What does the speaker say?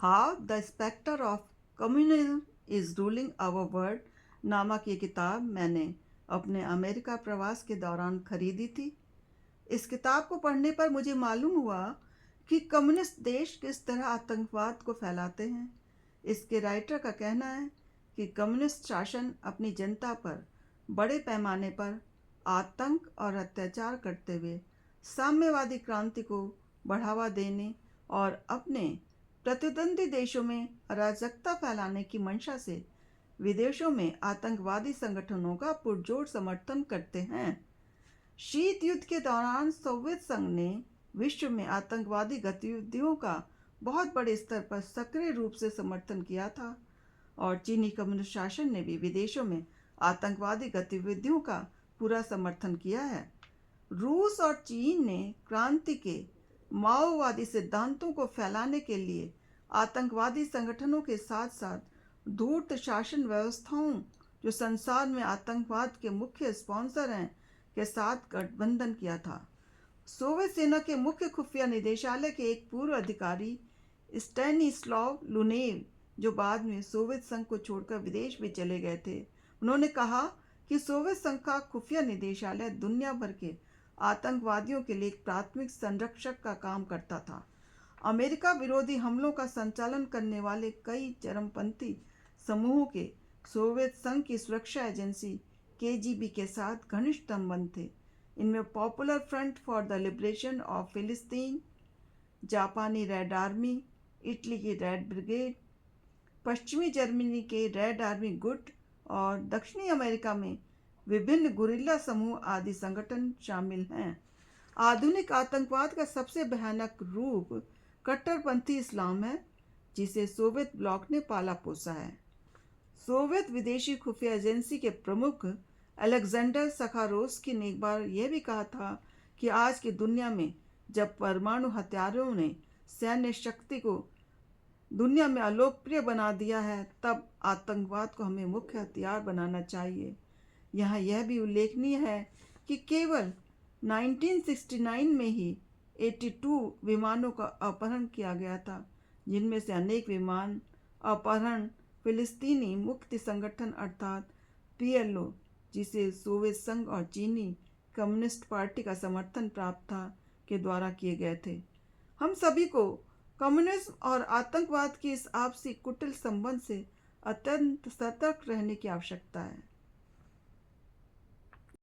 How the spectre of communism is ruling our world नामक ये किताब मैंने अपने अमेरिका प्रवास के दौरान खरीदी थी। इस किताब को पढ़ने पर मुझे मालूम हुआ कि कम्युनिस्ट देश किस तरह आतंकवाद को फैलाते हैं। इसके राइटर का कहना है कि कम्युनिस्ट शासन अपनी जनता पर बड़े पैमाने पर आतंक और अत्याचार करते हुए साम्यवादी क्रांति को बढ़ावा देने और अपने प्रतिद्वंदी देशों में अराजकता फैलाने की मंशा से विदेशों में आतंकवादी संगठनों का पुरजोर समर्थन करते हैं। शीत युद्ध के दौरान सोवियत संघ ने विश्व में आतंकवादी गतिविधियों का बहुत बड़े स्तर पर सक्रिय रूप से समर्थन किया था और चीनी कम्युनिस्ट शासन ने भी विदेशों में आतंकवादी गतिविधियों का पूरा समर्थन किया है। रूस और चीन ने क्रांति के माओवादी सिद्धांतों को फैलाने के लिए आतंकवादी संगठनों के साथ साथ धूर्त शासन व्यवस्थाओं जो संसार में आतंकवाद के मुख्य स्पॉन्सर हैं के साथ गठबंधन किया था। सोवियत सेना के मुख्य खुफिया निदेशालय के एक पूर्व अधिकारी स्टैनिस्लाव लुनेव, जो बाद में सोवियत संघ को छोड़कर विदेश भी चले गए थे, उन्होंने कहा कि सोवियत संघ का खुफिया निदेशालय दुनिया भर के आतंकवादियों के लिए एक प्राथमिक संरक्षक का काम करता था। अमेरिका विरोधी हमलों का संचालन करने वाले कई चरमपंथी समूहों के सोवियत संघ की सुरक्षा एजेंसी केजीबी के साथ घनिष्ठ संबंध थे। इनमें popular front for the liberation of फिलिस्तीन, जापानी रेड आर्मी, इटली की रेड ब्रिगेड, पश्चिमी जर्मनी के रेड आर्मी गुट और दक्षिणी अमेरिका में विभिन्न गुरिल्ला समूह आदि संगठन शामिल हैं। आधुनिक आतंकवाद का सबसे भयानक रूप कट्टरपंथी इस्लाम है, जिसे सोवियत ब्लॉक ने पाला पोसा है। सोवियत विदेशी खुफिया एजेंसी के प्रमुख अलेक्जेंडर सखारोव्स्की ने एक बार यह भी कहा था कि आज की दुनिया में जब परमाणु हथियारों ने सैन्य शक्ति को दुनिया में अलोकप्रिय बना दिया है, तब आतंकवाद को हमें मुख्य हथियार बनाना चाहिए। यहाँ यह भी उल्लेखनीय है कि केवल 1969 में ही 82 विमानों का अपहरण किया गया था, जिनमें से अनेक विमान अपहरण फिलिस्तीनी मुक्ति संगठन अर्थात पीएलओ, जिसे सोवियत संघ और चीनी कम्युनिस्ट पार्टी का समर्थन प्राप्त था, के द्वारा किए गए थे। हम सभी को कम्युनिज्म और आतंकवाद के इस आपसी कुटिल संबंध से अत्यंत सतर्क रहने की आवश्यकता है।